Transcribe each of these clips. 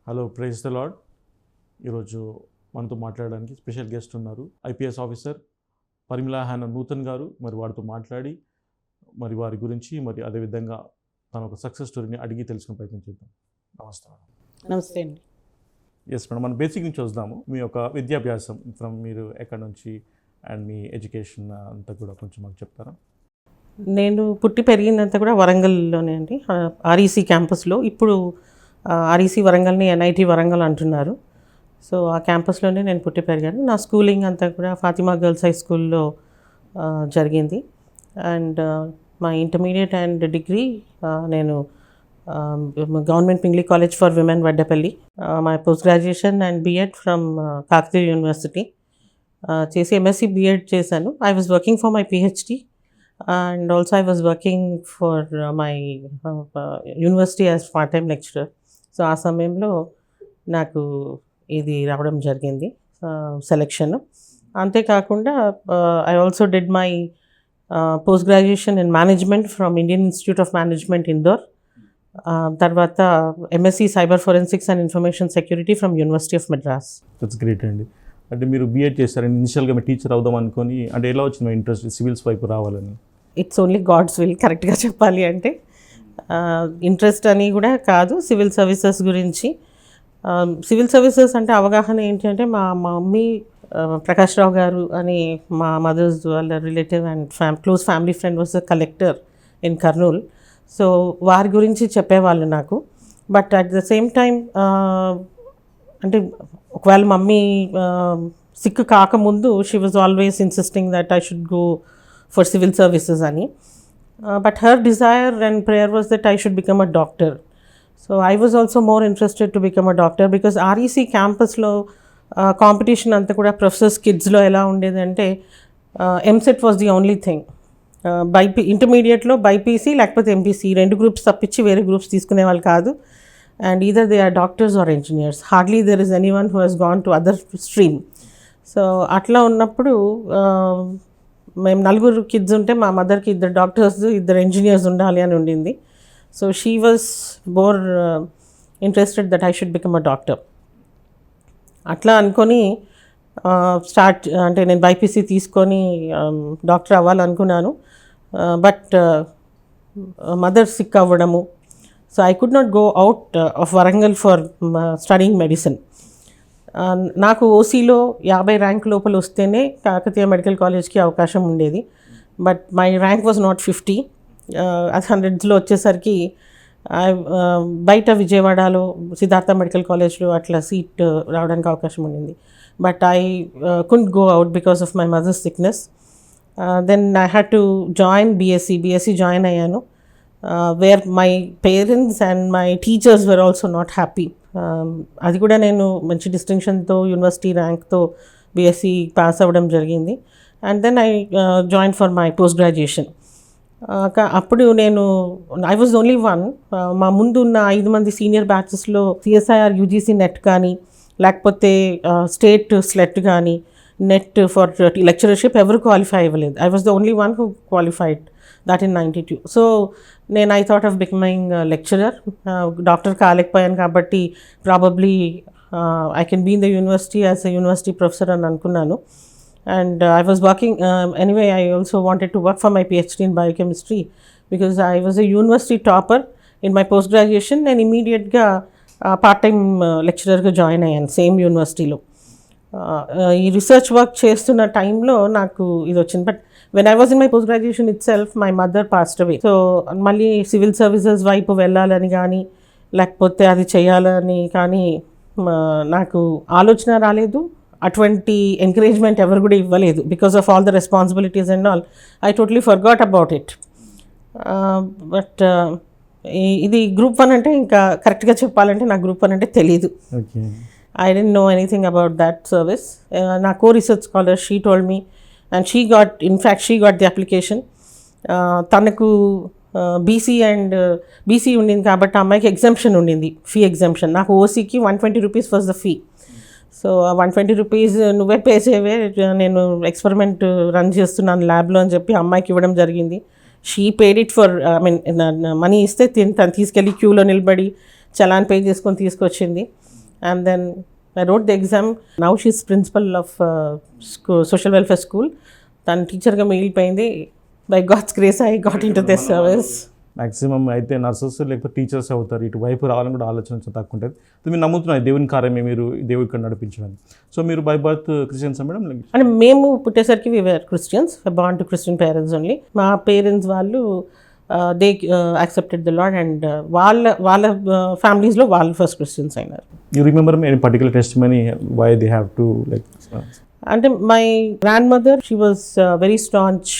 Hello, praise the lord. ఈరోజు మనతో మాట్లాడడానికి స్పెషల్ గెస్ట్ ఉన్నారు, IPS ఆఫీసర్ పరిమళ హానా నూతన్ గారు. మరి వారితో మాట్లాడి మరి వారి గురించి మరి అదేవిధంగా తన ఒక సక్సెస్ స్టోరీని అడిగి తెలుసుకునే ప్రయత్నం చేద్దాం. నమస్తే మేడం. నమస్తే అండి. ఎస్ మేడం, మనం బేసిక్ నుంచి చూద్దాము. మీ యొక్క విద్యాభ్యాసం ఫ్రమ్ మీరు ఎక్కడి నుంచి అండ్ మీ ఎడ్యుకేషన్ అంతా కూడా కొంచెం మాకు చెప్తారా? నేను పుట్టి పెరిగిందంతా కూడా వరంగల్లోనే అండి, REC క్యాంపస్లో. ఇప్పుడు REC వరంగల్ని NIT వరంగల్ అంటున్నారు. సో ఆ క్యాంపస్లోనే నేను పుట్టి పెరిగాను. నా స్కూలింగ్ అంతా కూడా ఫాతిమా గర్ల్స్ హై స్కూల్లో జరిగింది. అండ్ మా ఇంటర్మీడియట్ అండ్ డిగ్రీ నేను government Pingle college for women Vaddepalli. My post graduation and B.Ed from Kakatiya university చేసి MSc B.Ed చేశాను. I was working for my PhD and also I was working for my university as part-time lecturer. So ఆ సమయంలో నాకు ఇది రావడం జరిగింది selection. అంతేకాకుండా I also did my post graduation in management from Indian institute of management Indore. తర్వాత MSc cyber forensics and information security from university of Madras. That's great అండి. అంటే మీరు B.Ed చేస్తారని ఇనిషియల్గా మీ టీచర్ అవుదాం అనుకొని, అంటే ఎలా వచ్చింది మీ ఇంట్రెస్ట్ సివిల్స్ వైపు రావాలని? ఇట్స్ ఓన్లీ గాడ్స్ విల్, కరెక్ట్గా చెప్పాలి అంటే. ఇంట్రెస్ట్ అని కూడా కాదు, సివిల్ సర్వీసెస్ గురించి. సివిల్ సర్వీసెస్ అంటే అవగాహన ఏంటి అంటే, మా మమ్మీ ప్రకాష్ రావు గారు అని మా మదర్స్ వాళ్ళ relative and close family friend was collector in Kurnool. So వారి గురించి చెప్పేవాళ్ళు నాకు. But at the same time అంటే ఒకవేళ మమ్మీ సిక్ కాకముందు she was always insisting that I should go for civil services ani, but her desire and prayer was that I should become a doctor. So I was also more interested to become a doctor because REC campus lo competition anta kuda professors kids lo ela undedi ante MCET was the only thing. By intermediate lo BPC lekapothe MPC rendu groups tappichi vere groups teeskune vallu kaadu, and either they are doctors or engineers. Hardly there is anyone who has gone to other stream. So atla unnappudu మేము 4 kids ఉంటే మా మదర్కి 2 doctors 2 engineers ఉండాలి అని ఉండింది. So she was more interested that I should become a doctor. అట్లా అనుకొని అంటే నేను BPC తీసుకొని డాక్టర్ అవ్వాలనుకున్నాను. బట్ మదర్ సిక్ అవ్వడము, so I could not go out of Warangal for studying medicine. నాకు ఓసీలో 50 ర్యాంక్ లోపల వస్తేనే కాకతీయ మెడికల్ కాలేజ్కి అవకాశం ఉండేది. But my rank was not 50. అది 100లో వచ్చేసరికి బయట విజయవాడలో సిద్ధార్థ మెడికల్ కాలేజ్లో అట్లా సీట్ రావడానికి అవకాశం ఉండింది. But I couldn't go out because of my mother's sickness. Then I had to join BSc join అయ్యాను, where my parents and my teachers were also not happy. అది కూడా నేను మంచి డిస్టింక్షన్తో యూనివర్సిటీ ర్యాంక్తో BSc పాస్ అవ్వడం జరిగింది. And then I join for my post graduation. అప్పుడు ఐ వాజ్ ఓన్లీ వన్. మా ముందు ఉన్న 5 మంది సీనియర్ బ్యాచెస్లో CSIR UGC నెట్ కానీ లేకపోతే స్టేట్ స్లెట్ కానీ నెట్ ఫర్ లెక్చరర్షిప్ ఎవరు క్వాలిఫై అవ్వలేదు. I was the only one who qualified, that in 92. So నేను I thought of becoming lecturer. Doctor కాలేకపోయాను కాబట్టి probably I can be in the university as a university professor అని అనుకున్నాను. And I was working anyway. I also wanted to work for my PhD in biochemistry because I was a university topper in my post graduation. నేను ఇమీడియట్గా part time లెక్చరర్గా join అయ్యాను same యూనివర్సిటీలో. ఈ research work చేస్తున్న టైంలో నాకు ఇది వచ్చింది. But when I was in my post graduation itself, my mother passed away. So మళ్ళీ సివిల్ సర్వీసెస్ వైపు వెళ్ళాలని కానీ లేకపోతే అది చేయాలని కానీ నాకు ఆలోచన రాలేదు. అటువంటి ఎంకరేజ్మెంట్ ఎవరు కూడా ఇవ్వలేదు. Because of all the responsibilities and all I totally forgot about it. But ఇది గ్రూప్ 1 అంటే ఇంకా కరెక్ట్గా చెప్పాలంటే నాకు గ్రూప్ 1 అంటే తెలీదు. I didn't know anything about that service. నా co-research scholar, she told me, and she got the application. తనకు BC ఉండింది కాబట్టి అమ్మాయికి ఎగ్జంప్షన్ ఉండింది, ఫీ ఎగ్జంప్షన్. నాకు ఓసీకి 120 rupees was the fee. So 120 rupees నువ్వే పే చేయవే, నేను ఎక్స్పెరిమెంట్ రన్ చేస్తున్నాను ల్యాబ్లో అని చెప్పి అమ్మాయికి ఇవ్వడం జరిగింది. She paid it for, money ఇస్తే తను తీసుకెళ్ళి క్యూలో నిలబడి చలాన్ పే చేసుకొని తీసుకొచ్చింది. And then I wrote the exam. Now she's principal of social welfare school. తను టీచర్గా మిగిలిపోయింది. By God's grace I got in to this service. Maximum అయితే నర్సెస్ లేకపోతే టీచర్స్ అవుతారు. ఇటు వైపు రావాలని కూడా ఆలోచన తక్కువ ఉంటుంది. మీరు నమ్ముతున్నారు దేవుని కార్యమే, మీరు దేవుడి ఇక్కడ నడిపించడానికి. సో మీరు బై బర్త్ క్రిస్టియన్స్ మేడం? అంటే మేము పుట్టేసరికి we were Christians, born to Christian parents only. మా పేరెంట్స్ వాళ్ళు they accepted the lord and వాళ్ళ ఫ్యామిలీస్లో వాళ్ళు ఫస్ట్ క్రిస్టియన్స్ అయినారు. You remember any particular testimony why they have to like? అంటే my grandmother she was very staunch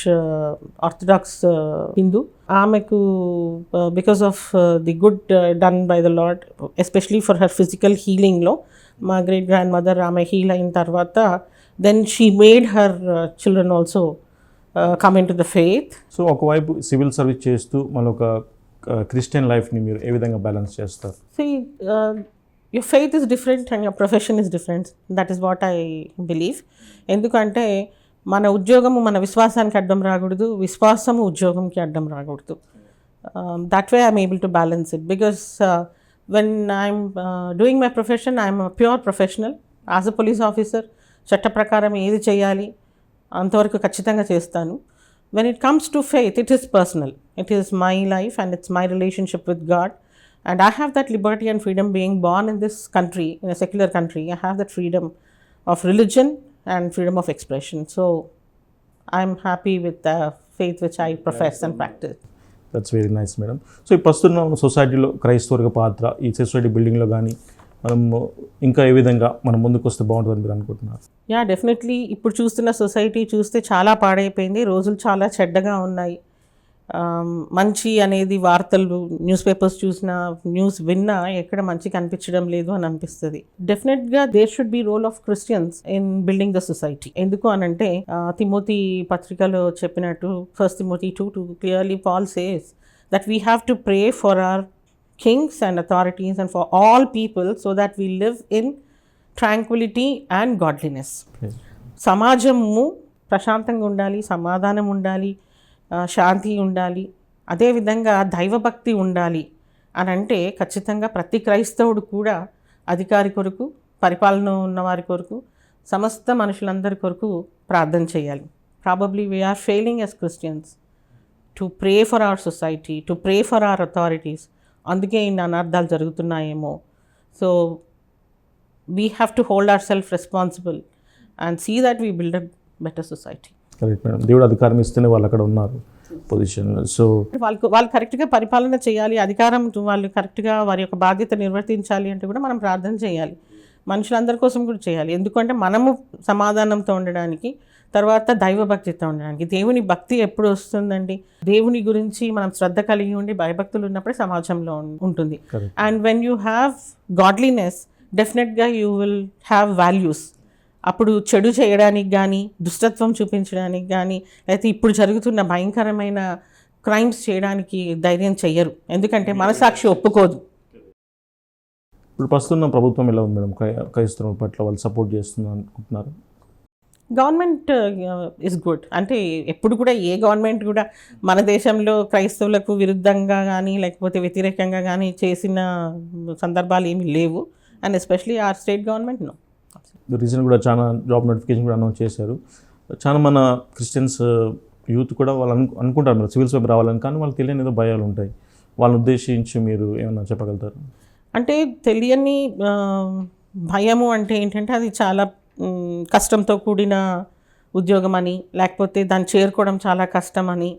orthodox Hindu. ఆమెకు because of the good done by the lord, especially for her physical హీలింగ్లో, మా great grandmother ఆమె heal అయిన తర్వాత then she made her children also come in to the faith. So ఒకవైపు civil service చేస్తూ మన ఒక క్రిస్టియన్ లైఫ్ని మీరు ఏ విధంగా బ్యాలెన్స్ చేస్తారు? your faith is different and your profession is different. That is what I believe. ఎందుకంటే మన ఉద్యోగము మన విశ్వాసానికి అడ్డం రాకూడదు, విశ్వాసము ఉద్యోగంకి అడ్డం రాకూడదు. That way I'm able to balance it because when I'm doing my profession, I'm a pure professional. As a police officer, చట్ట ప్రకారం ఏది చేయాలి అంతవరకు ఖచ్చితంగా చేస్తాను. When it comes to faith, it is personal. It is my life and it's my relationship with God. And I have that liberty and freedom being born in this country, in a secular country. I have that freedom of religion and freedom of expression. So I'm happy with the faith which I profess and practice. That's very nice, madam. So ఈ ప్రస్తుతం సొసైటీలో క్రైస్తవుల పాత్ర ఈ society బిల్డింగ్లో కానీ మనం ఇంకా ఏ విధంగా మనం ముందుకు వస్తే బాగుంటుందని మీరు అనుకుంటున్నారు? యా, డెఫినెట్లీ ఇప్పుడు చూస్తున్న సొసైటీ చూస్తే చాలా పాడైపోయింది. రోజులు చాలా చెడ్డగా ఉన్నాయి. మంచి అనేది వార్తలు న్యూస్ పేపర్స్ చూసినా న్యూస్ విన్నా ఎక్కడ మంచి కనిపించడం లేదు అని అనిపిస్తుంది. డెఫినెట్గా there should be role of Christians in building the society. ఎందుకు అనంటే తిమోతి పత్రికలో చెప్పినట్టు first Timothy 2:2 clearly Paul says that we have to pray for our kings and authorities and for all people so that we live in tranquility and godliness. సమాజము ప్రశాంతంగా ఉండాలి, సమాధానం ఉండాలి, శాంతి ఉండాలి, అదేవిధంగా దైవభక్తి ఉండాలి అని అంటే ఖచ్చితంగా ప్రతి క్రైస్తవుడు కూడా అధికారి కొరకు, పరిపాలన ఉన్నవారి కొరకు, సమస్త మనుషులందరి కొరకు ప్రార్థన చేయాలి. Probably we are failing as Christians to pray for our society, to pray for our authorities. అందుకే ఇన్ని అనార్థాలు జరుగుతున్నాయేమో. So we have to hold our self responsible and see that we build a better society. Correct madam. దేవుడు అధికారం ఇస్తేనే వాళ్ళు అక్కడ ఉన్నారు పొజిషన్లో. సో వాళ్ళు కరెక్ట్గా పరిపాలన చేయాలి, అధికారం వాళ్ళు కరెక్ట్గా వారి యొక్క బాధ్యత నిర్వర్తించాలి అంటే కూడా మనం ప్రార్థన చేయాలి. మనుషులందరి కోసం కూడా చేయాలి. ఎందుకంటే మనము సమాధానంతో ఉండడానికి, తర్వాత దైవభక్తితో ఉండడానికి. దేవుని భక్తి ఎప్పుడు వస్తుందండి? దేవుని గురించి మనం శ్రద్ధ కలిగి ఉండి భయభక్తులు ఉన్నప్పుడే సమాజంలో ఉంటుంది. And when you have godliness, డెఫినెట్గా యూ విల్ హ్యావ్ వాల్యూస్. అప్పుడు చెడు చేయడానికి కానీ, దుష్టత్వం చూపించడానికి కానీ, లేకపోతే ఇప్పుడు జరుగుతున్న భయంకరమైన క్రైమ్స్ చేయడానికి ధైర్యం చెయ్యరు. ఎందుకంటే మనసాక్షి ఒప్పుకోదు. ఇప్పుడు ప్రస్తుతం ప్రభుత్వం ఎలా ఉంది మేడం క్రైస్తవుల పట్ల? వాళ్ళు సపోర్ట్ చేస్తున్నారు అనుకుంటున్నారు? Government is good. అంటే ఎప్పుడు కూడా ఏ గవర్నమెంట్ కూడా మన దేశంలో క్రైస్తవులకు విరుద్ధంగా కానీ లేకపోతే వ్యతిరేకంగా కానీ చేసిన సందర్భాలు ఏమీ లేవు. And especially our state government no. Recent కూడా చాలా జాబ్ నోటిఫికేషన్ కూడా అనౌన్స్ చేశారు. చాలా మన క్రిస్టియన్స్ యూత్ కూడా వాళ్ళు అనుకుంటారు మీరు సివిల్స్ వైపు రావాలని, కానీ వాళ్ళకి తెలియని ఏదో భయాలు ఉంటాయి. వాళ్ళని ఉద్దేశించి మీరు ఏమైనా చెప్పగలుగుతారు? అంటే తెలియని భయము అంటే ఏంటంటే అది చాలా కష్టంతో కూడిన ఉద్యోగం అని, లేకపోతే దాన్ని చేరుకోవడం చాలా కష్టం అని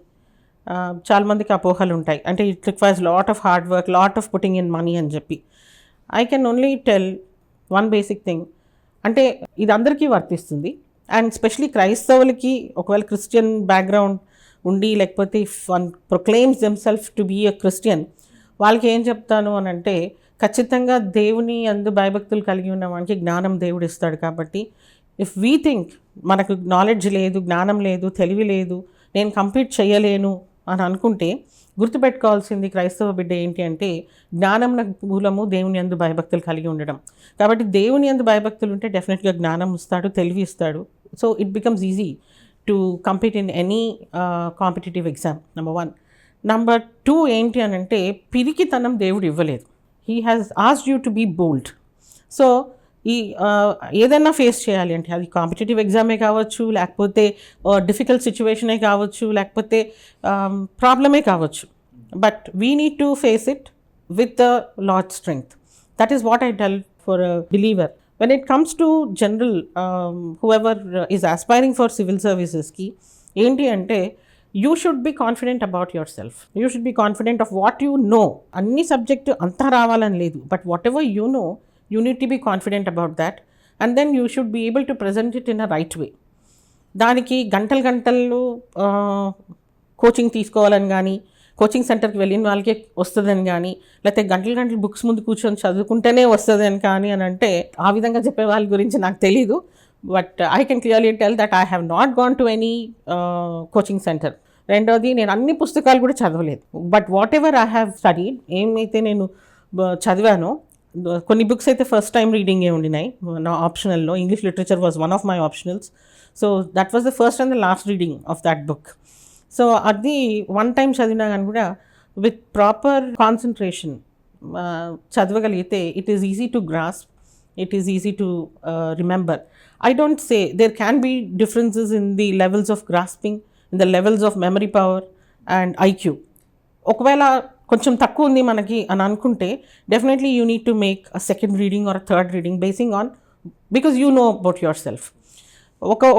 చాలామందికి అపోహలు ఉంటాయి. అంటే it requires lot of hard work, lot of putting in money అని చెప్పి. I can only tell one basic thing, అంటే ఇది అందరికీ వర్తిస్తుంది. అండ్ స్పెషలీ క్రైస్తవులకి ఒకవేళ క్రిస్టియన్ బ్యాక్గ్రౌండ్ ఉండి లేకపోతే one proclaims themselves to be a Christian, వాళ్ళకి ఏం చెప్తాను అని అంటే ఖచ్చితంగా దేవుని అందు భయభక్తులు కలిగి ఉన్న వానికి జ్ఞానం దేవుడు ఇస్తాడు. కాబట్టి ఇఫ్ వీ థింక్ మనకు నాలెడ్జ్ లేదు, జ్ఞానం లేదు, తెలివి లేదు, నేను కంప్లీట్ చేయలేను అని అనుకుంటే గుర్తుపెట్టుకోవాల్సింది క్రైస్తవ బిడ్డ ఏంటి అంటే జ్ఞానం మూలము దేవుని అందు భయభక్తులు కలిగి ఉండడం. కాబట్టి దేవుని అందు భయభక్తులు ఉంటే డెఫినెట్గా జ్ఞానం ఇస్తాడు, తెలివి ఇస్తాడు. So it becomes easy to compete in any competitive exam. Number 1. Number 2 ఏంటి అని అంటే పిరికితనం దేవుడు ఇవ్వలేదు. he has asked you to be bold. So ఈ ఏదైనా ఫేస్ చేయాలి అంటే అది కాంపిటేటివ్ ఎగ్జామే కావచ్చు, లేకపోతే డిఫికల్ట్ సిచ్యువేషనే కావచ్చు, లేకపోతే ప్రాబ్లమే కావచ్చు, but we need to face it with the lot strength. That is what I tell for a believer. When it comes to general whoever is aspiring for civil సర్వీసెస్కి ఏంటి అంటే, you should be confident about your self. You should be confident of what you know. అన్ని subject అంతా రావాలని లేదు, but whatever you know, you need to be confident about that, and then you should be able to present it in a right way. దానికి గంటలు coaching తీసుకోవాలని కానీ, coaching సెంటర్కి వెళ్ళిన వాళ్ళకి వస్తుందని కానీ, లేకపోతే గంటలు బుక్స్ ముందు కూర్చొని చదువుకుంటేనే వస్తుందని కానీ అని అంటే, ఆ విధంగా చెప్పే వాళ్ళ గురించి నాకు తెలీదు. But I can clearly tell that I have not gone to any coaching centre. రెండోది, నేను అన్ని పుస్తకాలు కూడా చదవలేదు. But what ever I have studied, ఏమైతే నేను చదివానో, కొన్ని బుక్స్ అయితే ఫస్ట్ టైం రీడింగే ఉండినాయి నా ఆప్షనల్లో. English literature was one of my optionals. So that was the first and the last reading of that book. So అది వన్ టైం చదివినా కానీ కూడా విత్ ప్రాపర్ కాన్సన్ట్రేషన్ చదవగలిగితే it is easy to grasp, it is easy to remember. I don't say there can be differences in the levels of grasping, in the levels of memory power and IQ. ఒకవేళ కొంచెం తక్కువ ఉంది మనకి అని అనుకుంటే, definitely you need to make a second reading or a third reading basing on, because you know about your self.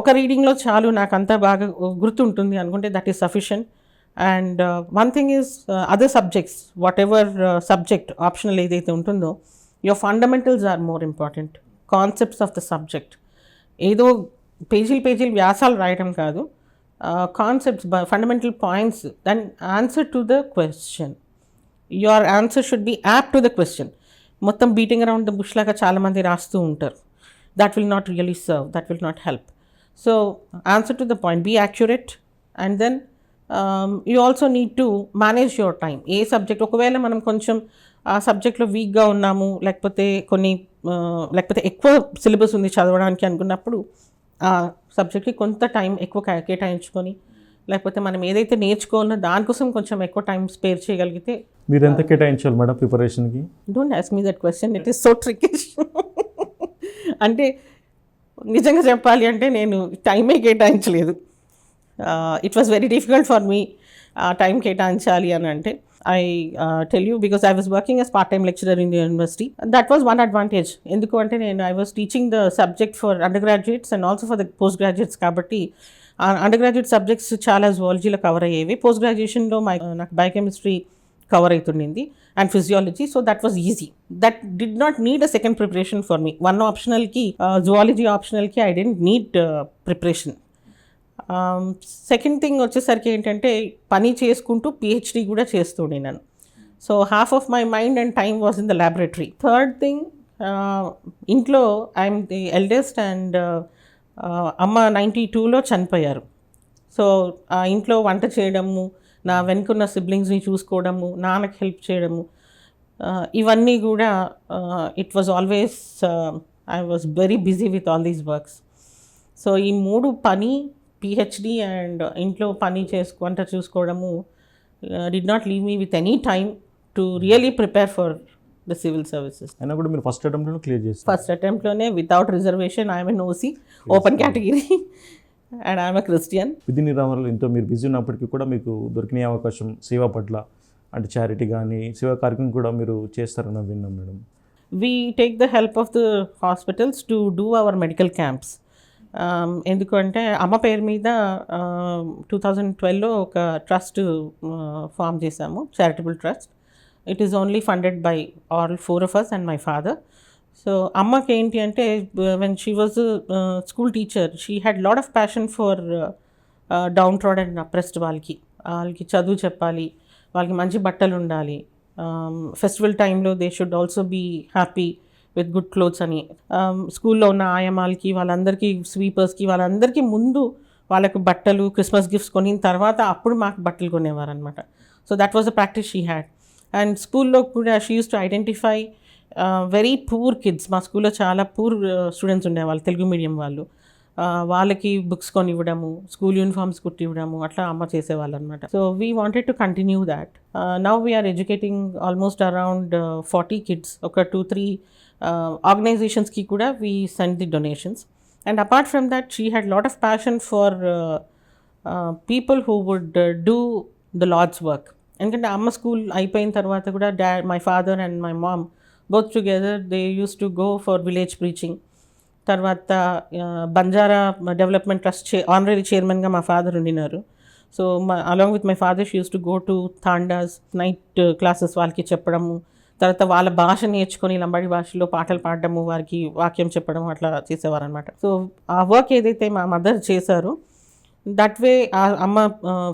ఒక రీడింగ్లో చాలు, నాకు అంతా బాగా గుర్తుంటుంది అనుకుంటే that is sufficient. And one thing is other subjects, whatever subject optional ఏదైతే ఉంటుందో, your fundamentals are more important. Concepts of the subject, ఏదో పేజీలు వ్యాసాలు రాయడం కాదు, concepts, fundamental points, then answer to the question. Your answer should be apt to the question. మొత్తం beating around the bush లాగా చాలామంది రాస్తూ ఉంటారు. That will not really serve, that will not help. So answer to the point, be accurate. And then you also need to manage your time. ఏ subject ఒకవేళ మనం కొంచెం ఆ సబ్జెక్ట్లో వీక్గా ఉన్నాము, లేకపోతే ఎక్కువ సిలబస్ ఉంది చదవడానికి అనుకున్నప్పుడు, ఆ సబ్జెక్ట్కి కొంత టైం ఎక్కువ కేటాయించుకొని, లేకపోతే మనం ఏదైతే నేర్చుకోవాలో దానికోసం కొంచెం ఎక్కువ టైం స్పేర్ చేయగలిగితే. మీరు ఎంత కేటాయించాలి మేడం ప్రిపరేషన్కి? Don't ask me that question, it is so tricky. అంటే నిజంగా చెప్పాలి అంటే నేను టైమే కేటాయించలేదు. It was very difficult for me time కేటాయించాలి అని అంటే. I tell you because I was working as part-time lecturer in the university. That was one advantage. ఎందుకంటే I was teaching the subject for undergraduates and also for the postgraduates కాబట్టి undergraduate subjects చాలా జువాలజీలో cover అయ్యేవి. Post గ్రాడ్యుయేషన్లో నాకు biochemistry cover అవుతుండింది and physiology. So that was easy. That did not need a second preparation for me. One ఆప్షనల్కి, zoology ఆప్షనల్కి I didn't need preparation. Second thing వచ్చేసరికి ఏంటంటే, పని చేసుకుంటూ పిహెచ్డి కూడా చేస్తుండే నేను. So half of my mind and time was in the laboratory. Third thing, ఇంట్లో ఐఎమ్ ది ఎల్డెస్ట్ అండ్ అమ్మ 92లో చనిపోయారు. సో ఆ ఇంట్లో వంట చేయడము, నా వెనుకున్న సిబ్లింగ్స్ని చూసుకోవడము, నాన్నకి హెల్ప్ చేయడము, ఇవన్నీ కూడా it was always I was very busy with all these works. So ఈ మూడు, పని, పిహెచ్డి అండ్ ఇంట్లో పని వంట చూసుకోవడము, did not leave me with any time to really prepare for the civil services. అయినా కూడా మీరు ఫస్ట్ అటెంప్ట్లోనే క్లియర్ చేస్తారు? ఫస్ట్ అటెంప్ట్లోనే, without reservation. I'm an OC, open category, and I'm a Christian. విధి నిర్వహణలో ఎంతో మీరు బిజీ ఉన్నప్పటికీ కూడా మీకు దొరికిన అవకాశం సేవ పట్ల, అంటే చారిటీ కానీ సేవా కార్యక్రమం కూడా మీరు చేస్తారని విన్నాం madam. We take the help of the hospitals to do our medical camps. ఎందుకంటే అమ్మ పేరు మీద 2012లో ఒక ట్రస్ట్ ఫామ్ చేశాము, charitable trust. It is only funded by all 4 of us and my father. So అమ్మకి ఏంటి అంటే, when she was school teacher, she had lot of passion for downtrodden and oppressed వాళ్ళకి చదువు చెప్పాలి, వాళ్ళకి మంచి బట్టలు ఉండాలి, ఫెస్టివల్ టైంలో they should also be happy with good clothes అని. స్కూల్లో ఉన్న ఆయమాలకి, వాళ్ళందరికీ, స్వీపర్స్కి, వాళ్ళందరికీ ముందు వాళ్ళకు బట్టలు, క్రిస్మస్ గిఫ్ట్స్ కొనిన తర్వాత అప్పుడు మాకు బట్టలు కొనేవారు అనమాట. So that was the practice she had. And స్కూల్లో కూడా she used to identify very poor kids. మా స్కూల్లో చాలా పూర్ స్టూడెంట్స్ ఉండేవాళ్ళు, తెలుగు మీడియం వాళ్ళు. వాళ్ళకి బుక్స్ కొనివ్వడము, స్కూల్ యూనిఫామ్స్ కుట్టివ్వడము, అట్లా అమ్మ చేసేవాళ్ళు అనమాట. So we wanted to continue that. Now we're educating almost around 40 kids. ఒక 2-3 ఆర్గనైజేషన్స్కి కూడా we send the donations. And apart from that she had lot of passion for people who would do the Lord's work. ఎందుకంటే అమ్మ school అయిపోయిన తర్వాత కూడా my father and my mom both together they use to go for village preaching. తర్వాత Banjara development trust honorary చైర్మన్గా మా father ఉండినారు. So along with my father she used to go to tandas, night classes వాళ్ళకి చెప్పడము, తర్వాత వాళ్ళ భాష నేర్చుకొని లంబాడి భాషలో పాటలు పాడడము, వారికి వాక్యం చెప్పడం అట్లా చేసేవారు అనమాట. సో ఆ వర్క్ ఏదైతే మా మదర్ చేశారో దట్ వే అమ్మ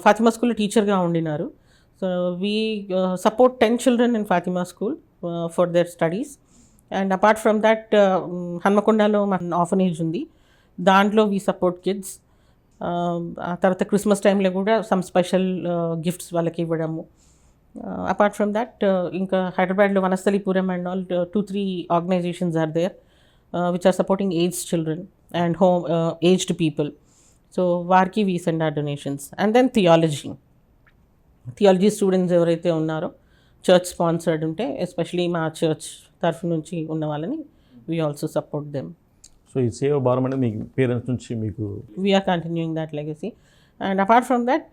ఫాతిమా స్కూల్లో టీచర్గా ఉండినారు. So we support 10 children in Fatima school for their studies. And apart from that హన్మకొండలో మన ఆర్ఫనేజ్ ఉంది, దాంట్లో వీ సపోర్ట్ కిడ్స్. ఆ తర్వాత క్రిస్మస్ టైంలో కూడా సమ్ స్పెషల్ గిఫ్ట్స్ వాళ్ళకి ఇవ్వడము. అపార్ట్ ఫ్రమ్ దట్ ఇంకా హైదరాబాద్లో Vanasthalipuram and all 2-3 organisations are there which are supporting aged children and home aged people. So వారికి we send our donations. And then theology students ఎవరైతే ఉన్నారో చర్చ్ స్పాన్సర్డ్ ఉంటే, especially మా church తరఫు నుంచి ఉన్న వాళ్ళని we also support them. So ఈ సేవ భారం అనేది మీ పేరెంట్స్ నుంచి మీకు we're continuing that legacy. And apart from that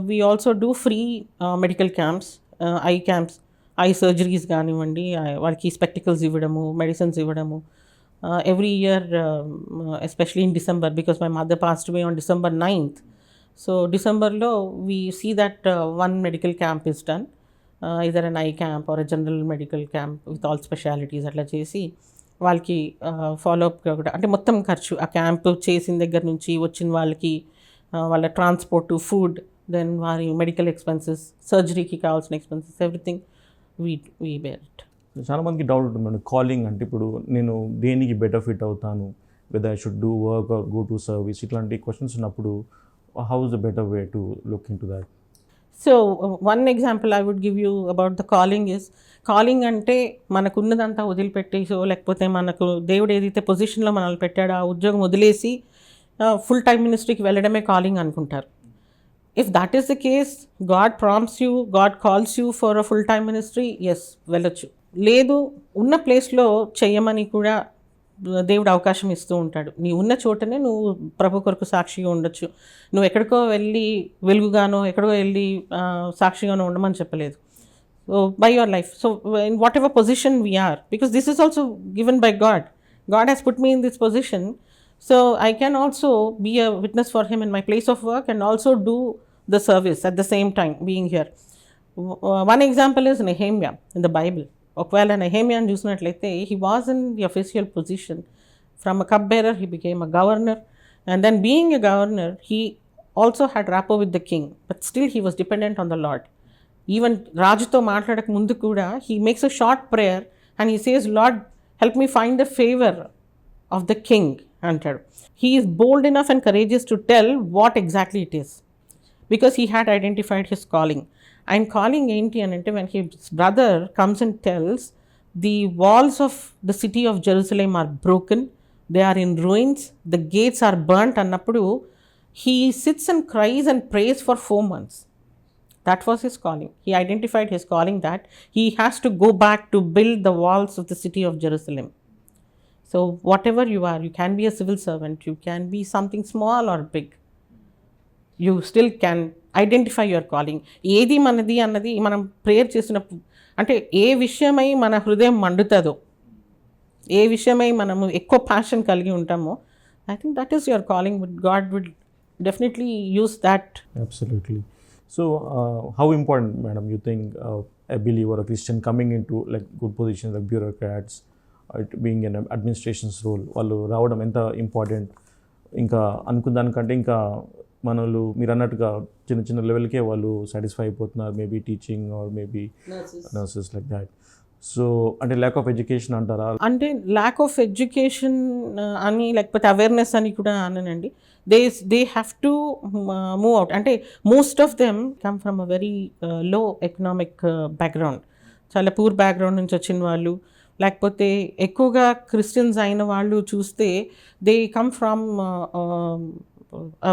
we also do free medical camps, I camps, eye surgeries కానివ్వండి, వాళ్ళకి స్పెక్టికల్స్ ఇవ్వడము, మెడిసిన్స్ ఇవ్వడము. Every year especially in December, because my mother passed away on December 9th. So డిసెంబర్లో we see that one medical camp is done, either an eye camp or a general medical camp with all specialities. అట్లా చేసి వాళ్ళకి ఫాలోఅప్గా కూడా, అంటే మొత్తం ఖర్చు ఆ camp చేసిన దగ్గర నుంచి వచ్చిన వాళ్ళకి వాళ్ళ ట్రాన్స్పోర్ట్, ఫుడ్, దెన్ వారి మెడికల్ ఎక్స్పెన్సెస్, సర్జరీకి కావాల్సిన expenses, everything we bear it. చాలామందికి డౌట్ ఉంటుంది, కాలింగ్ అంటే ఇప్పుడు నేను దేనికి బెటర్ ఫిట్ అవుతాను, whether I should do work or go to service, ఇట్లాంటి క్వశ్చన్స్ ఉన్నప్పుడు how is the better way to look into that? So one example I would give you about the calling is, calling అంటే మనకున్నదంతా వదిలిపెట్టేసో, లేకపోతే మనకు దేవుడు ఏదైతే పొజిషన్లో మనల్ని పెట్టాడో ఆ ఉద్యోగం వదిలేసి ఫుల్ టైమ్ మినిస్ట్రీకి వెళ్ళడమే కాలింగ్ అనుకుంటారు. If that is the case, God prompts you, God calls you for a full time ministry, yes వెళ్ళొచ్చు. లేదు, ఉన్న ప్లేస్లో చెయ్యమని కూడా దేవుడు అవకాశం ఇస్తూ ఉంటాడు. నీ ఉన్న చోటనే నువ్వు ప్రభు కొరకు సాక్షిగా ఉండొచ్చు. నువ్వు ఎక్కడికో వెళ్ళి వెలుగుగానో ఎక్కడికో వెళ్ళి సాక్షిగానో ఉండమని చెప్పలేదు. So by your life, so in whatever position we're, because this is also given by God. God has put me in this position, so I can also be a witness for him in my place of work and also do the service at the same time being here. One example is Nehemiah in the Bible. ఒకవేళ నెహెమ్యాని చూసినట్లయితే, he was in the official position. From a cup bearer he became a governor, and then being a governor he also had rapport with the king, but still he was dependent on the Lord. Even రాజుతో మాట్లాడక ముందు కూడా he makes a short prayer and he says, Lord help me find the favour of the king అంటాడు. He is bold enough and courageous to tell what exactly it is, because he had identified his calling. ఆయన calling ఏంటి అని అంటే, when his brother comes and tells the walls of the city of Jerusalem are broken, they are in ruins, the gates are burnt అన్నప్పుడు he sits and cries and prays for 4 months. That was his calling. He identified his calling that he has to go back to build the walls of the city of Jerusalem. So whatever you are, you can be a civil servant, you can be something small or big, you still can identify your calling. ఏది మనది అన్నది మనం prayer చేసినప్పుడు, అంటే ఏ విషయమై మన హృదయం మండుతుందో, ఏ విషయమై మనము ఎక్కువ ప్యాషన్ కలిగి ఉంటామో, I think that is your calling. God would definitely use that. Absolutely. So how important madam you think a believer or a Christian coming into like good positions like bureaucrats, being in an administration's role, వాళ్ళు రావడం ఎంత important? ఇంకా అనుకున్న దానికంటే ఇంకా మనలు మీరు అన్నట్టుగా చిన్న చిన్న లెవెల్కే వాళ్ళు సాటిస్ఫై అయిపోతున్నారు, maybe teaching or maybe nurses like that. So అంటే ల్యాక్ ఆఫ్ ఎడ్యుకేషన్ అంటారా? అంటే ల్యాక్ ఆఫ్ ఎడ్యుకేషన్ అని, లేకపోతే అవేర్నెస్ అని కూడా అననండి. They have to move out. అంటే most of them come from a very low economic background, చాలా పూర్ బ్యాక్గ్రౌండ్ నుంచి వచ్చిన వాళ్ళు. లేకపోతే ఎక్కువగా క్రిస్టియన్స్ అయిన వాళ్ళు చూస్తే they come from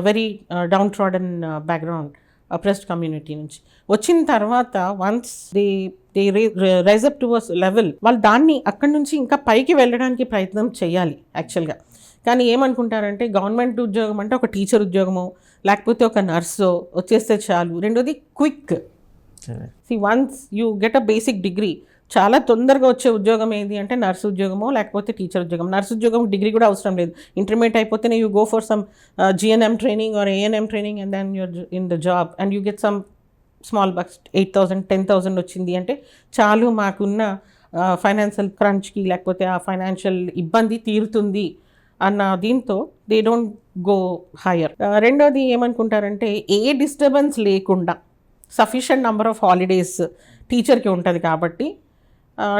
very downtrodden background, oppressed community నుంచి వచ్చిన తర్వాత once they rise up to a level, వాళ్ళు దాన్ని అక్కడి నుంచి ఇంకా పైకి వెళ్ళడానికి ప్రయత్నం చేయాలి యాక్చువల్గా. కానీ ఏమనుకుంటారంటే గవర్నమెంట్ ఉద్యోగం అంటే ఒక టీచర్ ఉద్యోగమో లేకపోతే ఒక నర్సో వచ్చేస్తే చాలు. రెండోది quick. Once you get a basic degree, చాలా తొందరగా వచ్చే ఉద్యోగం ఏది అంటే నర్స్ ఉద్యోగమో లేకపోతే టీచర్ ఉద్యోగం. నర్స్ ఉద్యోగం డిగ్రీ కూడా అవసరం లేదు, ఇంటర్మీడియట్ అయిపోతేనే you go for some GNM training or ANM training and then you're in the job and you get some small bucks. 8,000 10,000 వచ్చింది అంటే చాలు, మాకున్న ఫైనాన్షియల్ క్రంచ్కి లేకపోతే ఆ ఫైనాన్షియల్ ఇబ్బంది తీరుతుంది అన్న దీంతో దే డోంట్ గో హయ్యర్. రెండోది ఏమనుకుంటారంటే ఏ డిస్టర్బెన్స్ లేకుండా సఫిషియంట్ నెంబర్ ఆఫ్ హాలిడేస్ టీచర్కి ఉంటుంది కాబట్టి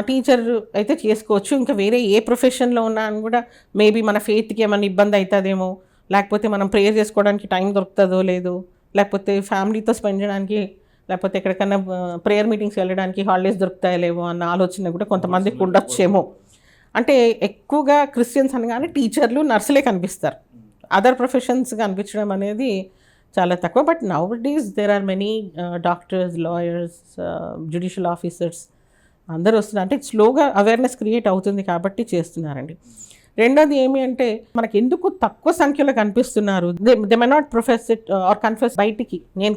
టీచర్ అయితే చేసుకోవచ్చు, ఇంకా వేరే ఏ ప్రొఫెషన్లో ఉన్నా అని కూడా మేబీ మన ఫెయిత్కి ఏమైనా ఇబ్బంది అవుతుందేమో, లేకపోతే మనం ప్రేయర్ చేసుకోవడానికి టైం దొరుకుతుందో లేదో, లేకపోతే ఫ్యామిలీతో స్పెండ్ చేయడానికి, లేకపోతే ఎక్కడికన్నా ప్రేయర్ మీటింగ్స్ వెళ్ళడానికి హాలిడేస్ దొరుకుతాయో లేవో అన్న ఆలోచన కూడా కొంతమందికి ఉండొచ్చేమో. అంటే ఎక్కువగా క్రిస్టియన్స్ అనగానే టీచర్లు నర్సులే కనిపిస్తారు, అదర్ ప్రొఫెషన్స్ కనిపించడం అనేది చాలా తక్కువ. But nowadays there are many doctors, lawyers, judicial officers అందరూ వస్తున్నారు. అంటే స్లోగా అవేర్నెస్ క్రియేట్ అవుతుంది కాబట్టి చేస్తున్నారండి. రెండోది ఏమి అంటే మనకి ఎందుకు తక్కువ సంఖ్యలో కనిపిస్తున్నారు, they may not profess it or confess బయటికి నేను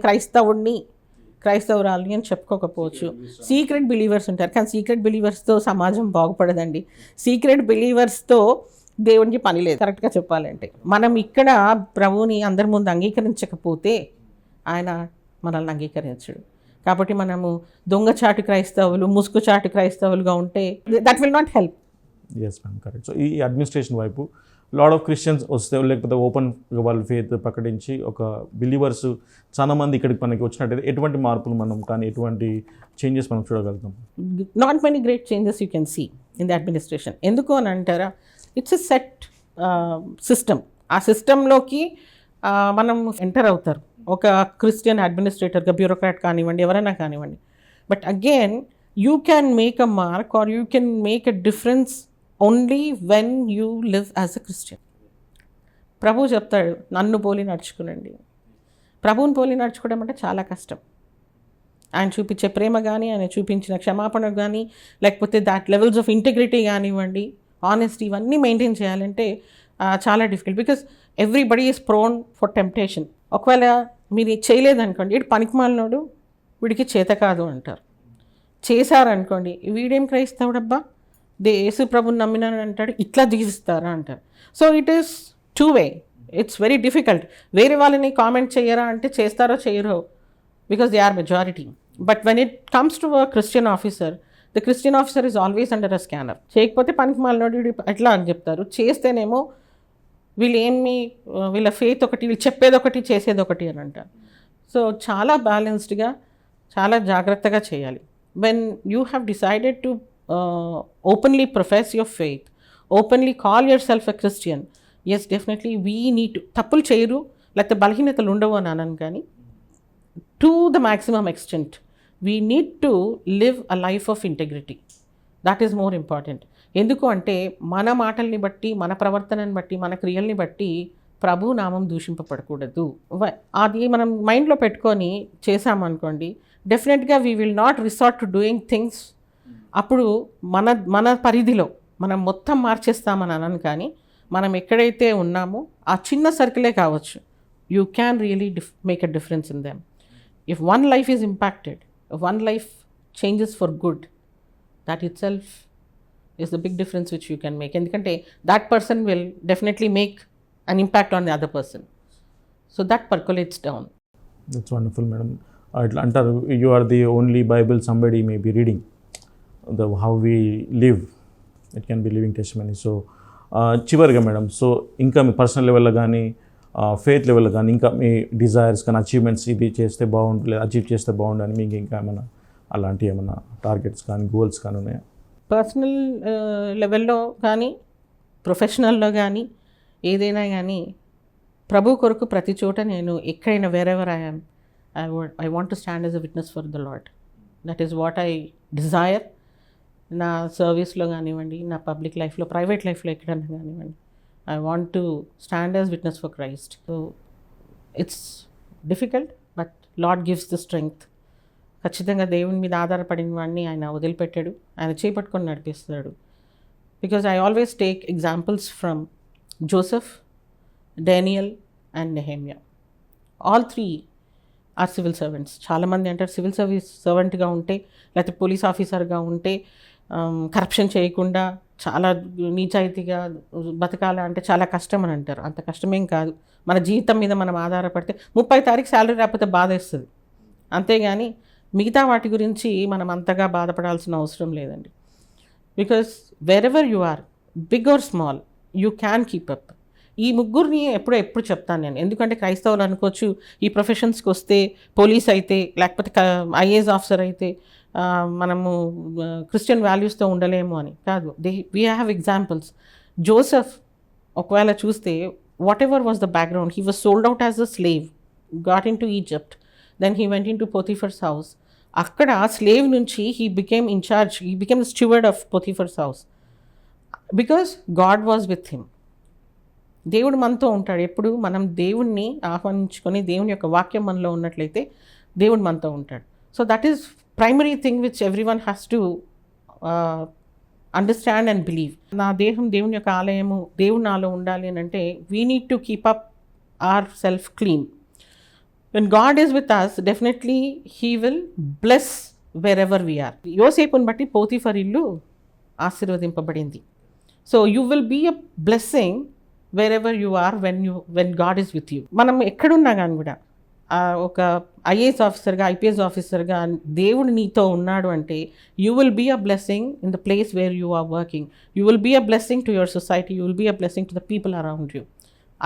క్రైస్తవురాలని అని చెప్పుకోకపోవచ్చు. సీక్రెట్ బిలీవర్స్ ఉంటారు, కానీ సీక్రెట్ బిలీవర్స్తో సమాజం బాగుపడదండి. సీక్రెట్ బిలీవర్స్తో దేవునికి పని లేదు కరెక్ట్గా చెప్పాలంటే. మనం ఇక్కడ ప్రభువుని అందరి ముందు అంగీకరించకపోతే ఆయన మనల్ని అంగీకరించడు. కాబట్టి మనము దొంగచాటు క్రైస్తవులు, ముసుగుచాటు క్రైస్తవులుగా ఉంటే that will not help. Yes ma'am, correct. So ఈ అడ్మినిస్ట్రేషన్ వైపు లాట్ ఆఫ్ క్రిస్టియన్స్ వస్తే లేకపోతే ఓపెన్ వాళ్ళ ఫెయిత్ ప్రకటించి ఒక బిలీవర్స్ చాలా మంది ఇక్కడికి మనకి వచ్చినట్టయితే ఎటువంటి మార్పులు మనం కానీ ఎటువంటి చేంజెస్ మనం చూడగలుగుతాం? Not many great changes you can see in the administration. ఎందుకు అని అంటారా, ఇట్స్ ఎ సెట్ సిస్టమ్. ఆ సిస్టంలోకి మనం ఎంటర్ అవుతారు ఒక క్రిస్టియన్ అడ్మినిస్ట్రేటర్గా, బ్యూరోక్రాట్ కానివ్వండి, ఎవరైనా కానివ్వండి. But again you can make a mark or you can make a difference only when you live as a Christian. ప్రభు చెప్తాడు నన్ను పోలి నడుచుకునండి. ప్రభువుని పోలి నడుచుకోవడం అంటే చాలా కష్టం. ఆయన చూపించే ప్రేమ కానీ, ఆయన చూపించిన క్షమాపణ కానీ, లేకపోతే దాట్ లెవెల్స్ ఆఫ్ ఇంటిగ్రిటీ కానివ్వండి, ఆనెస్టీ, ఇవన్నీ మెయింటైన్ చేయాలంటే చాలా difficult. Because everybody is prone for temptation. ఒకవేళ మీరు చేయలేదనుకోండి, వీడు పనికిమాలినోడు, వీడికి చేత కాదు అంటారు. చేశారనుకోండి, వీడేం క్రైస్తవుడబ్బా, యేసు ప్రభుని నమ్మినాను అంటాడు, ఇట్లా జీవిస్తారా అంటారు. So it is two way. It's very difficult. వేరే వాళ్ళని కామెంట్ చేయరా అంటే చేస్తారో చేయరో, because they are majority. But when it comes to a Christian officer, the Christian officer is always under a scanner. చేయకపోతే పనికి మాలినోడు ఎట్లా అని చెప్తారు, చేస్తేనేమో వీళ్ళ ఫెయిత్ ఒకటి, వీళ్ళు చెప్పేది ఒకటి, చేసేది ఒకటి అని అంటారు. సో చాలా బ్యాలెన్స్డ్గా, చాలా జాగ్రత్తగా చేయాలి. When you have decided to openly profess your faith, openly call yourself a Christian, yes definitely we need to. తప్పులు చేయరు లేకపోతే బలహీనతలు ఉండవు అని అనను, కానీ to the maximum extent we need to live a life of integrity. That is more important. ఎందుకు అంటే మన మాటల్ని బట్టి, మన ప్రవర్తనని బట్టి, మన క్రియల్ని బట్టి ప్రభు నామం దూషింపబడకూడదు. అది మనం మైండ్లో పెట్టుకొని చేసామనుకోండి, డెఫినెట్గా we will not resort to doing things. అప్పుడు మన పరిధిలో మనం మొత్తం మార్చేస్తామని అనను, కానీ మనం ఎక్కడైతే ఉన్నామో ఆ చిన్న సర్కిలే కావచ్చు, you can really make a difference in them. If one life is impacted, one life changes for good, that itself is the big difference which you can make. ఎందుకంటే that person will definitely make an impact on the other person. So that percolates down. That's wonderful, madam. ఇట్లా అంటారు, you are the only Bible somebody may be reading. How we live, it can be living testimony. So చివరిగా madam, so ఇంకా మీ personal లెవెల్లో కానీ faith లెవెల్లో కానీ ఇంకా మీ desires కానీ అచీవ్మెంట్స్, ఇది చేస్తే బాగుంటుంది లేదా అచీవ్ చేస్తే బాగుండు అని మీకు ఇంకా ఏమైనా అలాంటి ఏమైనా టార్గెట్స్ కానీ గోల్స్ కానీ ఉన్నాయా? పర్సనల్ లెవెల్లో కానీ ప్రొఫెషనల్లో కానీ ఏదైనా కానీ ప్రభు కొరకు ప్రతి చోట నేను ఎక్కడైనా wherever I want to stand as a witness for the lord. That is what I desire. నా సర్వీస్లో కానివ్వండి, నా పబ్లిక్ లైఫ్లో, ప్రైవేట్ లైఫ్లో ఎక్కడన్నా కానివ్వండి, I want to stand as witness for Christ. So it's difficult, but lord gives the strength. ఖచ్చితంగా దేవుని మీద ఆధారపడిన వాడిని ఆయన వదిలిపెట్టాడు, ఆయన చేపట్టుకొని నడిపిస్తాడు. Because I always take examples from Joseph, Daniel and Nehemiah. All three are civil servants. చాలామంది అంటారు సివిల్ సర్వీస్ సర్వెంట్గా ఉంటే, లేకపోతే పోలీస్ ఆఫీసర్గా ఉంటే కరప్షన్ చేయకుండా చాలా నిజాయితీగా బతకాలి అంటే చాలా కష్టం అని అంటారు. అంత కష్టమేం కాదు. మన జీవితం మీద మనం ఆధారపడితే 30 తారీఖు శాలరీ రాకపోతే బాధ వేస్తుంది, అంతేగాని మిగతా వాటి గురించి మనం అంతగా బాధపడాల్సిన అవసరం లేదండి. Because wherever you are, big or small, you can keep up. ఈ ముగ్గురిని ఎప్పుడు చెప్తాను నేను, ఎందుకంటే క్రైస్తవులు అనుకోవచ్చు ఈ ప్రొఫెషన్స్కి వస్తే పోలీస్ అయితే లేకపోతే ఐఏఎస్ ఆఫీసర్ అయితే మనము క్రిస్టియన్ వాల్యూస్తో ఉండలేము అని కాదు. We have examples. జోసెఫ్ ఒకవేళ చూస్తే whatever was the background, he was sold out as a slave, got in to Egypt, then he went in to Potiphar's house. అక్కడ స్లేవ్ నుంచి he became in charge, he became steward of Potiphar's house because God was with him. దేవుడు మనతో ఉంటాడు. ఎప్పుడు మనం దేవుణ్ణి ఆహ్వానించుకొని దేవుని యొక్క వాక్యం మనలో ఉన్నట్లయితే దేవుడు మనతో ఉంటాడు. So that is primary thing which every one has to understand and believe. నా దేహం దేవుని యొక్క ఆలయము, దేవుడు నాలో ఉండాలి అని అంటే we need to keep up our self clean. When God is with us, definitely he will bless wherever we're. యోసేపుని బట్టి పోతీఫర్ ఇల్లు ఆశీర్వదింపబడింది. So you will be a blessing wherever you are when God is with you. మనం ఎక్కడున్నా కానీ కూడా ఒక IAS ఆఫీసర్గా, ఐపీఎస్ ఆఫీసర్గా దేవుడు నీతో ఉన్నాడు అంటే you will be a blessing in the place where you are working. You will be a blessing to your society, you will be a blessing to the people around you.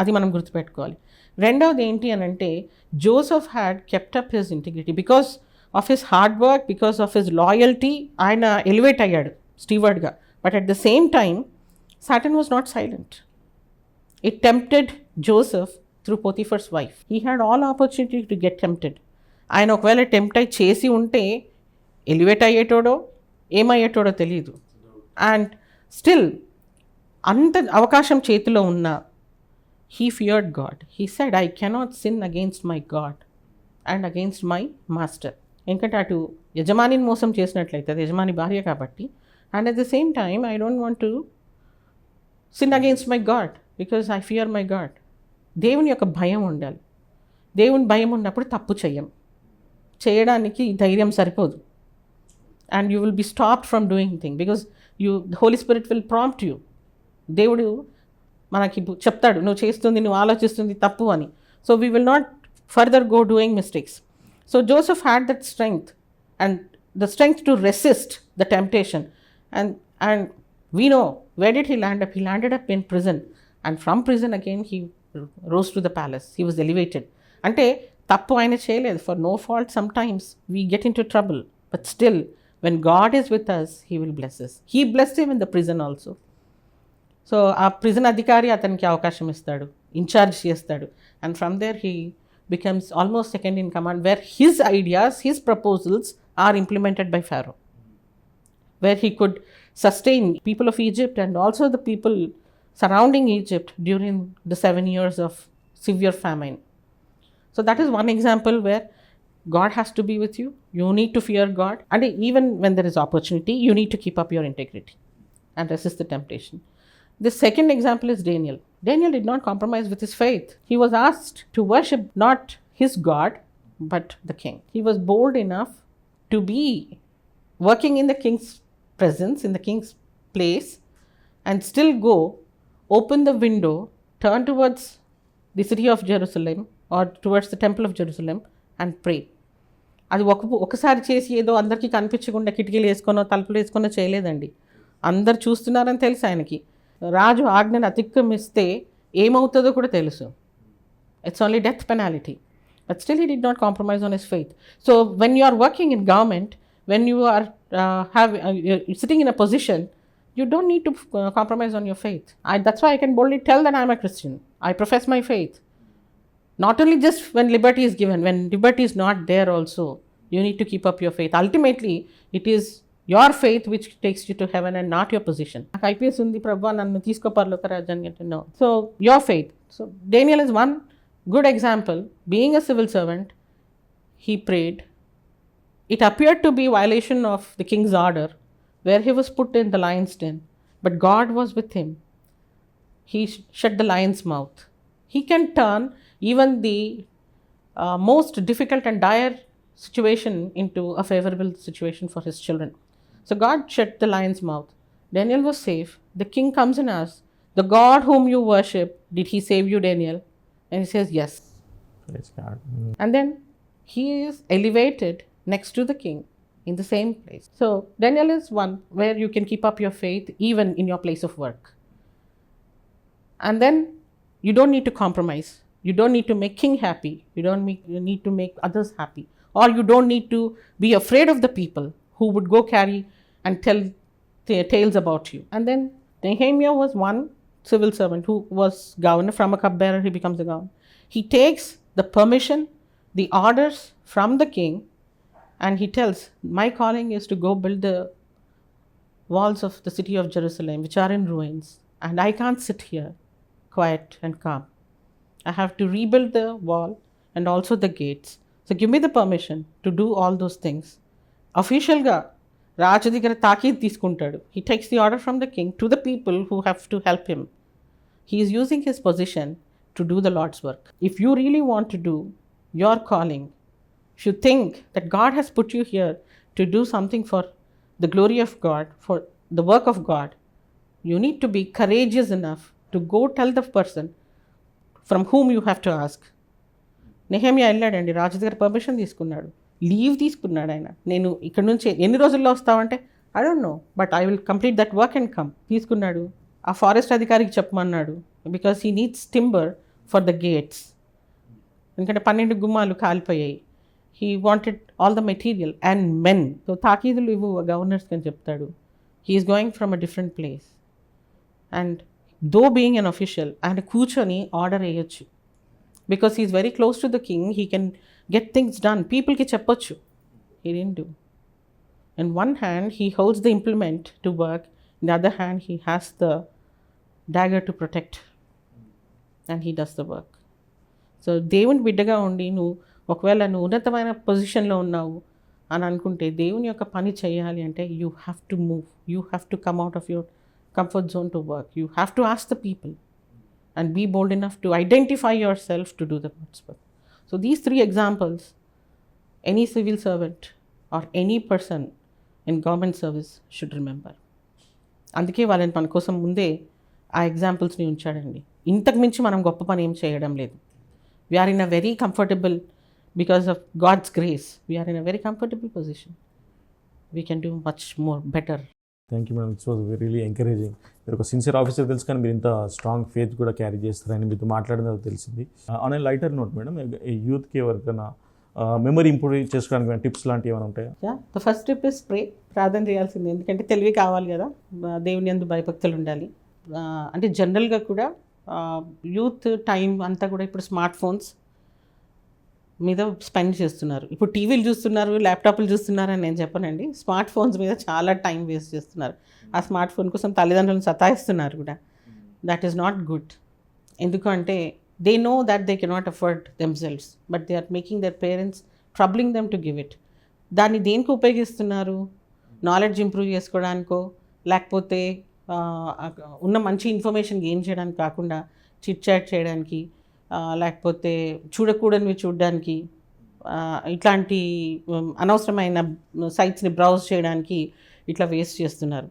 అది మనం గుర్తుపెట్టుకోవాలి. రెండవది ఏంటి అని అంటే Joseph had kept up his integrity. Because of his hard work, because of his loyalty ఆయన elevate అయ్యాడు స్టీవర్డ్గా. But at the same time Satan was not silent. It tempted Joseph through Potiphar's wife. He had all opportunity to get tempted. ఆయన ఒకవేళ tempt అయి చేసి ఉంటే elevate అయ్యేటోడో ఏమయ్యేటోడో తెలియదు. And still అంత అవకాశం చేతిలో ఉన్న he feared God. He said, I cannot sin against my God and against my master. ఎందుకంటే అటు యజమానిని మోసం చేసినట్లయితే, అది యజమాని భార్య కాబట్టి, and at the same time I don't want to sin against my God because I fear my God. దేవుని యొక్క భయం ఉండాలి. దేవుని భయం ఉన్నప్పుడు తప్పు చేయడానికి ధైర్యం సరిపోదు. And you will be stopped from doing thing because the Holy Spirit will prompt you. దేవుడు మనకి చెప్తాడు నువ్వు చేస్తుంది, నువ్వు ఆలోచిస్తుంది తప్పు అని. So we will not further go doing mistakes. So Joseph had that strength and the strength to resist the temptation. And we know where did he land up? He landed up in prison, and from prison again he rose to the palace. He was elevated. Ante tappu ayana cheyaledu. For no fault sometimes we get into trouble, but still when God is with us, he will bless us. He blessed him in the prison also. So aa prison adhikari ataniki avakasham istadu, in charge chestadu, and from there he becomes almost second in command, where his ideas, his proposals are implemented by Pharaoh, where he could sustain people of Egypt and also the people surrounding Egypt during the 7 years of severe famine. So that is one example where God has to be with you. You need to fear God, and even when there is opportunity, you need to keep up your integrity and resist the temptation. The second example is Daniel. Daniel did not compromise with his faith. He was asked to worship not his God but the king. He was bold enough to be working in the king's presence, in the king's place, and still go open the window, turn towards the city of Jerusalem or towards the temple of Jerusalem and pray. అది ఒకసారి చేసి ఏదో అందరికీ కనిపించకుండా కిటికీలు వేసుకొనో తలుపులు వేసుకొనో చేయలేదండి. అందరు చూస్తున్నారని తెలుసు ఆయనకి. రాజు ఆజ్ఞను అతిక్రమిస్తే ఏమవుతుందో కూడా తెలుసు. It's only death penalty, but still he did not compromise on his faith. So when you are working in government, when you are sitting in a position, you don't need to compromise on your faith. That's why I can boldly tell that I am a Christian. I profess my faith. Not only just when liberty is given, when liberty is not there also, you need to keep up your faith. Ultimately, it is your faith which takes you to heaven and not your position. నాకు IPS ఉంది ప్రభా నన్ను తీసుకో పరలోక రాజ్యానికి అంటే no. So your faith. So Daniel is one good example. Being a civil servant, he prayed. It appeared to be violation of the king's order where he was put in the lion's den, but God was with him. He shut the lion's mouth. He can turn even the most difficult and dire situation into a favorable situation for his children. So God shut the lion's mouth. Daniel was safe. The king comes and asks, the God whom you worship, did he save you, Daniel? And he says, yes. Praise God. And then he is elevated next to the king in the same place. So Daniel is one where you can keep up your faith even in your place of work. And then you don't need to compromise. You don't need to make king happy. You need to make others happy. Or you don't need to be afraid of the people who would go carry and tell tales about you. And then Nehemiah was one civil servant who was governor. From a cupbearer, he becomes a governor. He takes the permission, the orders from the king, and he tells, my calling is to go build the walls of the city of Jerusalem, which are in ruins. And I can't sit here quiet and calm. I have to rebuild the wall and also the gates. So give me the permission to do all those things. Official ga రాజు దగ్గర తాకీద్ తీసుకుంటాడు. He takes the order from the king to the people who have to help him. He is using his position to do the Lord's work. If you really want to do your calling, if you think that God has put you here to do something for the glory of God, for the work of God, you need to be courageous enough to go tell the person from whom you have to ask. Nehemiah వెళ్ళాడండి, రాజు దగ్గర permission తీసుకున్నాడు, leave తీసుకున్నాడు. ఆయన నేను ఇక్కడ నుంచి ఎన్ని రోజుల్లో వస్తావంటే I don't know but I will complete that work and come. తీసుకున్నాడు. ఆ ఫారెస్ట్ అధికారికి చెప్పమన్నాడు because he needs timber for the gates. ఎందుకంటే 12 గుమ్మాలు కాలిపోయాయి. He wanted all the material and men. So తాకీదులు ఇవ్వు గవర్నర్స్కి అని చెప్తాడు. He is going from a different place. And though being an official ఆయన కూర్చొని ఆర్డర్ వేయొచ్చు because he is very close to the king. He can get things done. పీపుల్కి చెప్పొచ్చు. He didn't do. In one hand, he holds the implement to work. In the other hand, he has the dagger to protect. And he does the work. So, దేవుని బిడ్డగా ఉండి నువ్వు ఒకవేళ నువ్వు ఉన్నతమైన పొజిషన్లో ఉన్నావు అని అనుకుంటే దేవుని యొక్క పని చేయాలి అంటే you have to move. You have to come out of your comfort zone to work. You have to ask the people and be bold enough to identify yourself to do the Lord's work. So these 3 examples, any civil servant or any person in government service should remember. అందుకే వాళ్ళని మన కోసం ముందే ఆ ఎగ్జాంపుల్స్ని ఉంచాడండి. ఇంతకు మించి మనం గొప్ప పని ఏం చేయడం లేదు. We're in a very comfortable because of God's grace. We're in a very comfortable position. We can do much more better. Thank you madam. It's was really encouraging. మీరు ఒక సిన్సియర్ ఆఫీసర్ తెలుసు కానీ మీరు ఇంత స్ట్రాంగ్ ఫేత్ కూడా carry చేస్తారని మీతో మాట్లాడిన తెలిసింది. On a lighter note madam, యూత్కి ఎవరికైనా మెమరీ ఇంప్రూవ్ చేసుకోవడానికి టిప్స్ లాంటివి ఏమైనా ఉంటాయా? ద ఫస్ట్ టిప్ ఇస్ ప్రే. ప్రార్థన చేయాల్సింది. ఎందుకంటే తెలివి కావాలి కదా, దేవుని యందు భయభక్తులు ఉండాలి. అంటే జనరల్గా కూడా యూత్ టైం అంతా కూడా ఇప్పుడు స్మార్ట్ ఫోన్స్ మీద స్పెండ్ చేస్తున్నారు. ఇప్పుడు టీవీలు చూస్తున్నారు, ల్యాప్టాప్లు చూస్తున్నారు అని నేను చెప్పనండి. స్మార్ట్ ఫోన్స్ మీద చాలా టైం వేస్ట్ చేస్తున్నారు. ఆ స్మార్ట్ ఫోన్ కోసం తల్లిదండ్రులను సతాయిస్తున్నారు కూడా. That is not good. ఎందుకంటే they know that they cannot afford themselves but they are making their parents troubling them to give it. దాన్ని దేనికి ఉపయోగిస్తున్నారు? నాలెడ్జ్ ఇంప్రూవ్ చేసుకోవడానికో లేకపోతే ఉన్న మంచి ఇన్ఫర్మేషన్ గెయిన్ చేయడానికి కాకుండా చిట్ చాట్ చేయడానికి, లేకపోతే చూడకూడనివి చూడడానికి, ఇట్లాంటి అనవసరమైన సైట్స్ని బ్రౌజ్ చేయడానికి ఇట్లా వేస్ట్ చేస్తున్నారు.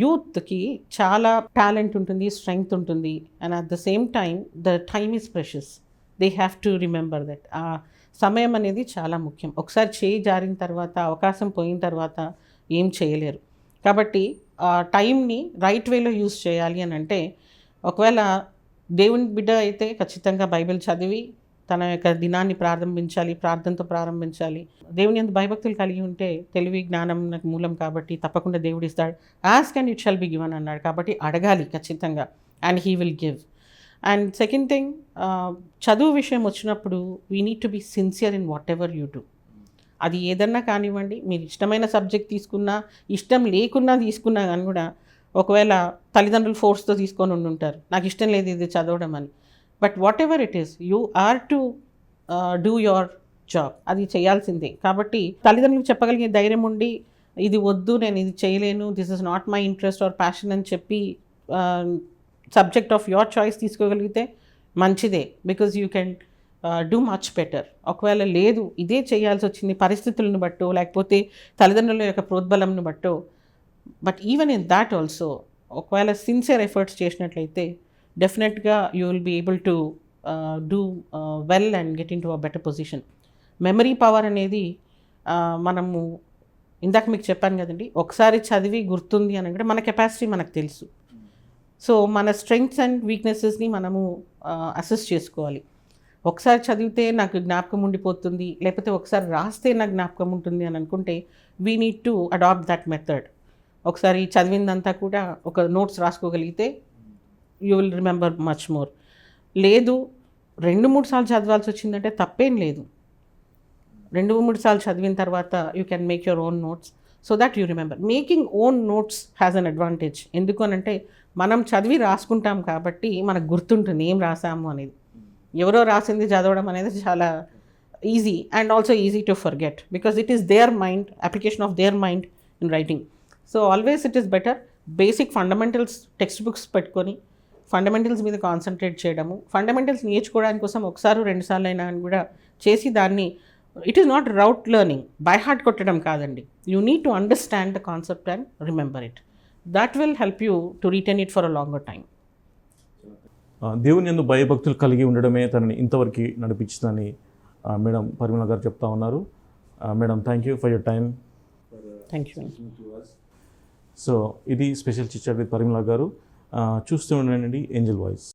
యూత్కి చాలా టాలెంట్ ఉంటుంది, స్ట్రెంగ్త్ ఉంటుంది. And at the same time the time is precious. They have to remember that. ఆ సమయం అనేది చాలా ముఖ్యం. ఒకసారి చేయి జారిన తర్వాత, అవకాశం పోయిన తర్వాత ఏం చేయలేరు. కాబట్టి ఆ టైంని రైట్ వేలో యూజ్ చేయాలి అని అంటే, ఒకవేళ దేవుని బిడ్డ అయితే ఖచ్చితంగా బైబిల్ చదివి తన యొక్క దినాన్ని ప్రారంభించాలి, ప్రార్థనతో ప్రారంభించాలి. దేవుని యందు భయభక్తులు కలిగి ఉంటే తెలివి జ్ఞానం నాకు మూలం కాబట్టి తప్పకుండా దేవుడు ఇస్తాడు. Ask and it shall be given అన్నాడు కాబట్టి అడగాలి ఖచ్చితంగా, and he will give. And second thing, చదువు విషయం వచ్చినప్పుడు we need to be sincere in whatever you do. అది ఏదన్నా కానివ్వండి, మీరు ఇష్టమైన సబ్జెక్ట్ తీసుకున్నా, ఇష్టం లేకున్నా తీసుకున్నా కానీ కూడా, ఒకవేళ తల్లిదండ్రులు ఫోర్స్తో తీసుకొని ఉండుంటారు, నాకు ఇష్టం లేదు ఇది చదవడం అని. But whatever it is, you are to do your job, అది చేయాల్సిందే. కాబట్టి తల్లిదండ్రులకు చెప్పగలిగే ధైర్యం ఉండి, ఇది వద్దు, నేను ఇది చేయలేను, this is not my interest or passion అని చెప్పి సబ్జెక్ట్ ఆఫ్ యువర్ చాయిస్ తీసుకోగలిగితే మంచిదే. Because you can do much better. ఒకవేళ లేదు, ఇదే చేయాల్సి వచ్చింది పరిస్థితులను బట్టో, లేకపోతే తల్లిదండ్రుల యొక్క ప్రోద్బలంను బట్టో, but even in that also ఒకవేళ సిన్సియర్ ఎఫర్ట్స్ చేసినట్లయితే డెఫినెట్గా you will be able to do well and get in to a better position. Memory power అనేది మనము ఇందాక మీకు చెప్పాను కదండి, ఒకసారి చదివి గుర్తుంది అని అంటే మన కెపాసిటీ మనకు తెలుసు. సో మన స్ట్రెంగ్త్స్ అండ్ వీక్నెసెస్ని మనము అసెస్ చేసుకోవాలి. ఒకసారి చదివితే నాకు జ్ఞాపకం ఉండిపోతుంది, లేకపోతే ఒకసారి రాస్తే నాకు జ్ఞాపకం ఉంటుంది అని అనుకుంటే we need to adopt that method. ఒకసారి చదివిందంతా కూడా ఒక నోట్స్ రాసుకోగలిగితే you will remember much more. లేదు 2-3 సార్లు చదవాల్సి వచ్చిందంటే తప్పేం లేదు. 2-3 సార్లు చదివిన తర్వాత you can make your own notes so that you remember. Making own notes has an advantage. ఎందుకు అనంటే మనం చదివి రాసుకుంటాం కాబట్టి మనకు గుర్తుంటుంది ఏం రాసాము అనేది. ఎవరో రాసింది చదవడం అనేది చాలా easy and also easy to forget because it is their mind, application of their mind in writing. So always it is better basic fundamentals textbooks పెట్టుకొని ఫండమెంటల్స్ మీద కాన్సన్ట్రేట్ చేయడము, ఫండమెంటల్స్ నేర్చుకోవడానికి కోసం 1-2 సార్లు అయినా అని కూడా చేసి దాన్ని, it is not rote learning, by heart కొట్టడం కాదండి. You need to understand the concept and remember it. That will help you to retain it for a longer time. దేవుని యందు భయభక్తులు కలిగి ఉండడమే తనని ఇంతవరకు నడిపించిందని మేడం పరిమళ గారు చెప్తా ఉన్నారు. Madam, thank you for your time. Thank you. So ఇది స్పెషల్ చిట్ చాట్ విత్ పరిమళ గారు. చూస్తూ ఉండండి ఏంజల్ వాయిస్.